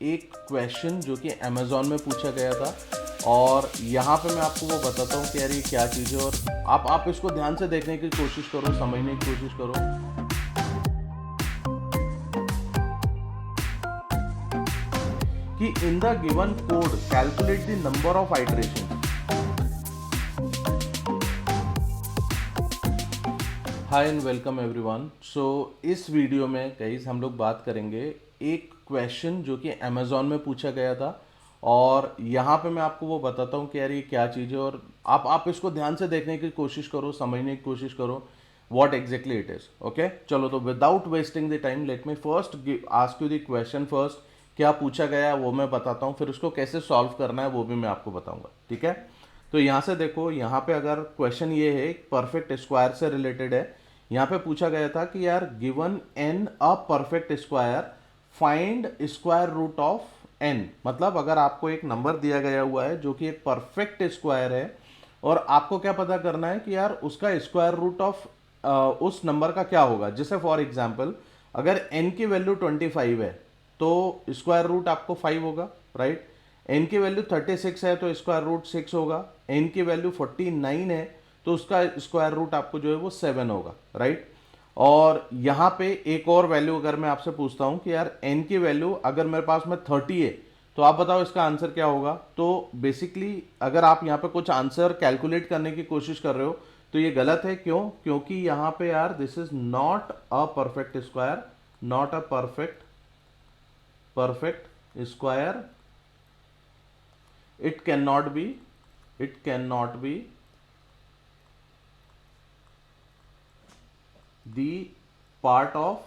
एक क्वेश्चन जो कि अमेज़ॉन में पूछा गया था और यहाँ पे मैं आपको वो बताता हूँ कि यार ये क्या चीज़ है। और आप इसको ध्यान से देखने की कोशिश करो, समझने की कोशिश करो कि in the given code calculate the number of iteration. Hi and welcome everyone. So इस वीडियो में गाइस हम लोग बात करेंगे एक क्वेश्चन जो कि अमेज़ॉन में पूछा गया था और यहाँ पे मैं आपको वो बताता हूँ कि यार ये क्या चीज़ है। और आप इसको ध्यान से देखने की कोशिश करो, समझने की कोशिश करो what exactly it is. Okay, चलो तो without wasting the time let me first ask you the question first. क्या पूछा गया है वो मैं बताता हूँ, फिर उसको कैसे सॉल्व करना है वो भी मैं आपको बताऊँगा। ठीक है, तो यहाँ से देखो, यहाँ पे अगर क्वेश्चन ये है परफेक्ट स्क्वायर से रिलेटेड है। यहाँ पे पूछा गया था कि यार given n a perfect square find square root of n. मतलब अगर आपको एक नंबर दिया गया हुआ है जो कि एक परफेक्ट स्क्वायर है और आपको क्या पता करना है कि यार उसका स्क्वायर रूट ऑफ उस नंबर का क्या होगा। जैसे फॉर एग्जांपल अगर एन की वैल्यू 25 है तो स्क्वायर रूट आपको 5 होगा, राइट। एन की वैल्यू 36 है तो स्क्वायर रूट 6 होगा। एन की वैल्यू 49 है तो उसका स्क्वायर रूट आपको जो है वो 7 होगा, राइट। और यहाँ पे एक और वैल्यू अगर मैं आपसे पूछता हूँ कि यार एन की वैल्यू अगर मेरे पास में 30 है तो आप बताओ इसका आंसर क्या होगा। तो बेसिकली अगर आप यहाँ पे कुछ आंसर कैलकुलेट करने की कोशिश कर रहे हो तो ये गलत है। क्यों? क्योंकि यहाँ पे यार this is not a perfect square, not a perfect square. it cannot be the part of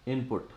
input.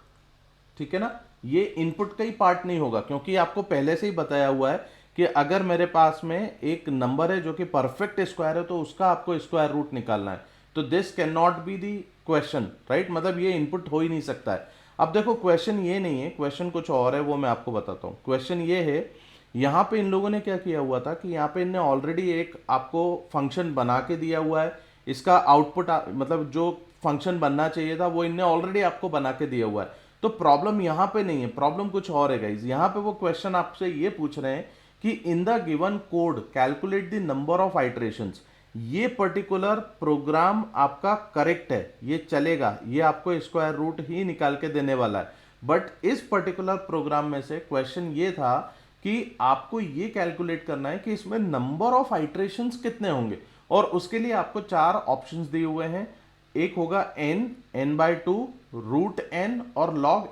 ठीक है ना, ये इनपुट का ही पार्ट नहीं होगा क्योंकि आपको पहले से ही बताया हुआ है कि अगर मेरे पास में एक नंबर है जो कि परफेक्ट स्क्वायर है तो उसका आपको स्क्वायर रूट निकालना है। तो this can not be the question, right. मतलब ये इनपुट हो ही नहीं सकता है। अब देखो क्वेश्चन ये नहीं है, क्वेश्चन कुछ और है, वो मैं आपको बताता हूँ। क्वेश्चन ये है, यहाँ पे इन लोगों ने क्या किया हुआ था कि यहाँ पे इनने ऑलरेडी एक आपको फंक्शन बना के दिया हुआ है। इसका आउटपुट मतलब जो फंक्शन बनना चाहिए था वो इनने ऑलरेडी आपको बना के दिया हुआ है। तो प्रॉब्लम यहाँ पे नहीं है, प्रॉब्लम कुछ और है गाइज। यहाँ पे वो क्वेश्चन आपसे ये पूछ रहे हैं कि in the given code calculate the number of iterations. ये पर्टिकुलर प्रोग्राम आपका करेक्ट है, ये चलेगा, ये आपको स्क्वायर रूट ही निकाल के देने वाला है। बट इस पर्टिकुलर प्रोग्राम में से क्वेश्चन ये था कि आपको ये कैलकुलेट करना है कि इसमें नंबर ऑफ आइटरेशंस कितने होंगे और उसके लिए आपको 4 ऑप्शंस दिए हुए हैं। एक होगा n/2, रूट n और log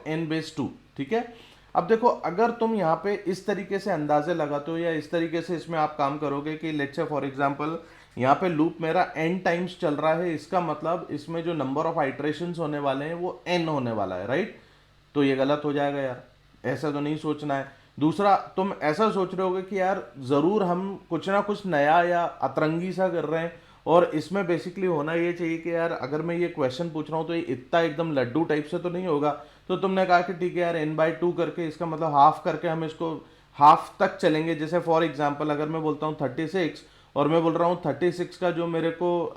n बेस 2। ठीक है, अब देखो अगर तुम यहाँ पे इस तरीके से अंदाजे लगाते हो या इस तरीके से इसमें आप काम करोगे कि लेट्स से फॉर एग्जांपल यहाँ पे लूप मेरा n टाइम्स चल रहा है, इसका मतलब इसमें जो नंबर ऑफ आइटरेशंस होने वाले हैं वो n होने वाला है, राइट। तो ये गलत हो जाएगा यार, ऐसा तो नहीं सोचना है। दूसरा, तुम ऐसा सोच रहे होगे कि यार जरूर हम कुछ ना कुछ नया या अतरंगी सा कर रहे हैं और इसमें बेसिकली होना ये चाहिए कि यार अगर मैं ये क्वेश्चन पूछ रहा हूँ तो ये इतना एकदम लड्डू टाइप से तो नहीं होगा। तो तुमने कहा कि ठीक है यार n/2 करके इसका मतलब हाफ करके हम इसको हाफ तक चलेंगे। जैसे फॉर एग्जांपल अगर मैं बोलता हूँ 36 और मैं बोल रहा हूँ 36 का जो मेरे को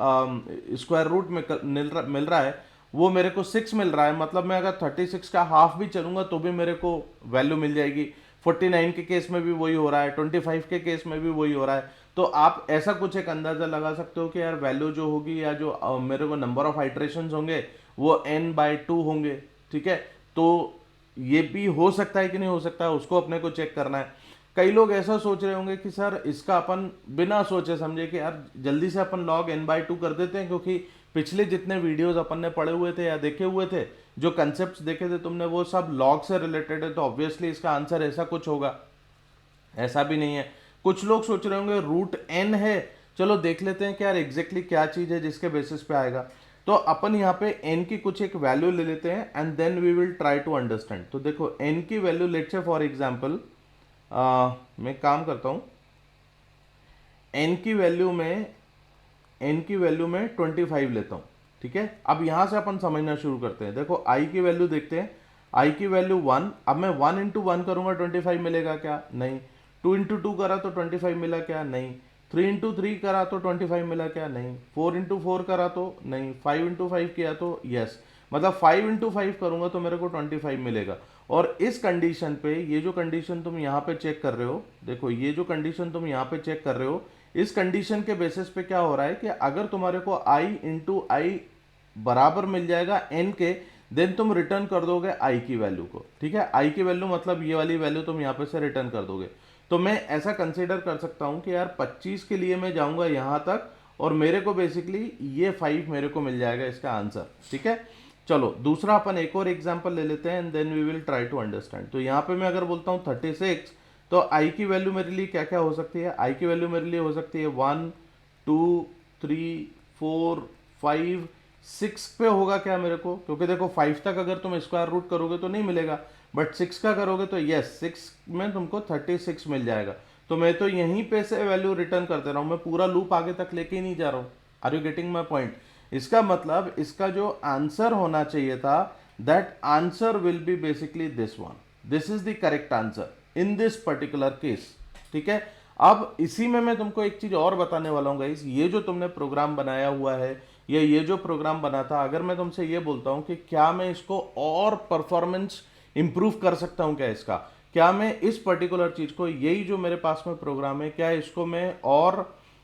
स्क्वायर रूट में मिल रहा है वो मेरे को 6 मिल रहा है, मतलब मैं अगर 36 का हाफ भी चलूंगा तो भी मेरे को वैल्यू मिल जाएगी। 49 के केस में भी वही हो रहा है, 25 के केस में भी वही हो रहा है। तो आप ऐसा कुछ एक अंदाजा लगा सकते हो कि यार वैल्यू जो होगी या जो मेरे को नंबर ऑफ आइटरेशंस होंगे वो n/2 होंगे। ठीक है, तो ये भी हो सकता है कि नहीं हो सकता है, उसको अपने को चेक करना है। कई लोग ऐसा सोच रहे होंगे कि सर इसका अपन बिना सोचे समझे कि यार जल्दी से अपन log n/2 कर देते हैं, क्योंकि पिछले जितने वीडियोस अपन ने पढ़े हुए थे या देखे हुए थे, जो कंसेप्ट देखे थे तुमने, वो सब लॉग से रिलेटेड है, तो ऑब्वियसली इसका आंसर ऐसा कुछ होगा। ऐसा भी नहीं है। कुछ लोग सोच रहे होंगे रूट n है, चलो देख लेते हैं कि यार एग्जैक्टली क्या चीज है जिसके बेसिस पे आएगा। तो अपन यहाँ पे n की कुछ एक वैल्यू ले लेते हैं and then we will try to understand. तो देखो n की value let's say for example मैं काम करता हूँ, n की वैल्यू में 25 लेता हूँ। ठीक है, अब यहां से अपन समझना शुरू करते हैं। देखो i की वैल्यू देखते हैं, i की वैल्यू 1। अब मैं 1 इंटू 1 करूंगा 25 मिलेगा क्या? नहीं। 2 इंटू 2 करा तो 25 मिला क्या? नहीं। 3 इंटू 3 करा तो 25 मिला क्या? नहीं। 4 इंटू 4 करा तो नहीं। 5 इंटू 5 किया तो यस। मतलब 5 इंटू 5 करूंगा तो मेरे को 25 मिलेगा। और इस कंडीशन पे, ये जो कंडीशन तुम यहाँ पे चेक कर रहे हो, देखो ये जो कंडीशन तुम यहाँ पे चेक कर रहे हो, इस कंडीशन के बेसिस पे क्या हो रहा है कि अगर तुम्हारे को i इंटू आई बराबर मिल जाएगा n के, देन तुम रिटर्न कर दोगे i की वैल्यू को। ठीक है, i की वैल्यू मतलब ये वाली वैल्यू तुम यहाँ पे से रिटर्न कर दोगे। तो मैं ऐसा कंसीडर कर सकता हूँ कि यार 25 के लिए मैं जाऊंगा यहाँ तक और मेरे को बेसिकली ये 5 मेरे को मिल जाएगा इसका आंसर। ठीक है, चलो दूसरा अपन एक और एग्जांपल ले लेते हैं and then we will try to understand. तो यहाँ पे मैं अगर बोलता हूँ 36, तो i की वैल्यू मेरे लिए क्या क्या हो सकती है? i की वैल्यू मेरे लिए हो सकती है 1 2 3 4 5 6 पे होगा क्या मेरे को, क्योंकि देखो 5 तक अगर तुम स्क्वायर रूट करोगे तो नहीं मिलेगा, बट 6 का करोगे तो यस 6 में तुमको 36 मिल जाएगा। तो मैं तो यहीं पे से वैल्यू रिटर्न कर दे रहा हूँ, मैं पूरा लूप आगे तक लेके ही नहीं जा रहा हूँ। Are you getting my point? इसका मतलब इसका जो आंसर होना चाहिए था, that answer will be basically this one, this is the correct answer in this particular case. ठीक है, अब इसी में मैं तुमको एक चीज और बताने वाला हूँ गाइस, ये जो तुमने प्रोग्राम बनाया हुआ है या ये जो प्रोग्राम बना था, अगर मैं तुमसे ये बोलता हूँ कि क्या मैं इसको और परफॉर्मेंस इंप्रूव कर सकता हूँ, क्या इसका, क्या मैं इस पर्टिकुलर चीज को, यही जो मेरे पास में प्रोग्राम है, क्या इसको मैं और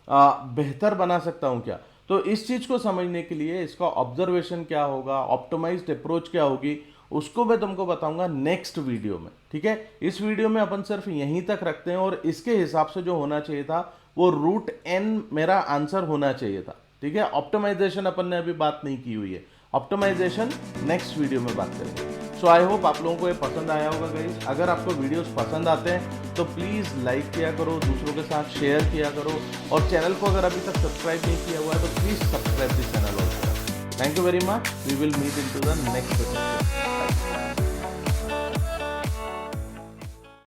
बेहतर बना सकता हूँ क्या? तो इस चीज को समझने के लिए इसका ऑब्जर्वेशन क्या होगा, ऑप्टिमाइज्ड अप्रोच क्या होगी, उसको मैं तुमको बताऊंगा नेक्स्ट वीडियो में। ठीक है, इस वीडियो में अपन सिर्फ यहीं तक रखते हैं और इसके हिसाब से जो होना चाहिए था वो रूट एन मेरा आंसर होना चाहिए था। ठीक है, ऑप्टिमाइजेशन अपन ने अभी बात नहीं की हुई है, ऑप्टिमाइजेशन नेक्स्ट वीडियो में बात करेंगे। सो आई होप आप लोगों को ये पसंद आया होगा गाइस। अगर आपको वीडियोस पसंद आते हैं तो प्लीज़ लाइक किया करो, दूसरों के साथ शेयर किया करो, और चैनल को अगर अभी तक सब्सक्राइब नहीं किया हुआ है तो please subscribe this channel also. Thank you very much, we will meet in to the next video.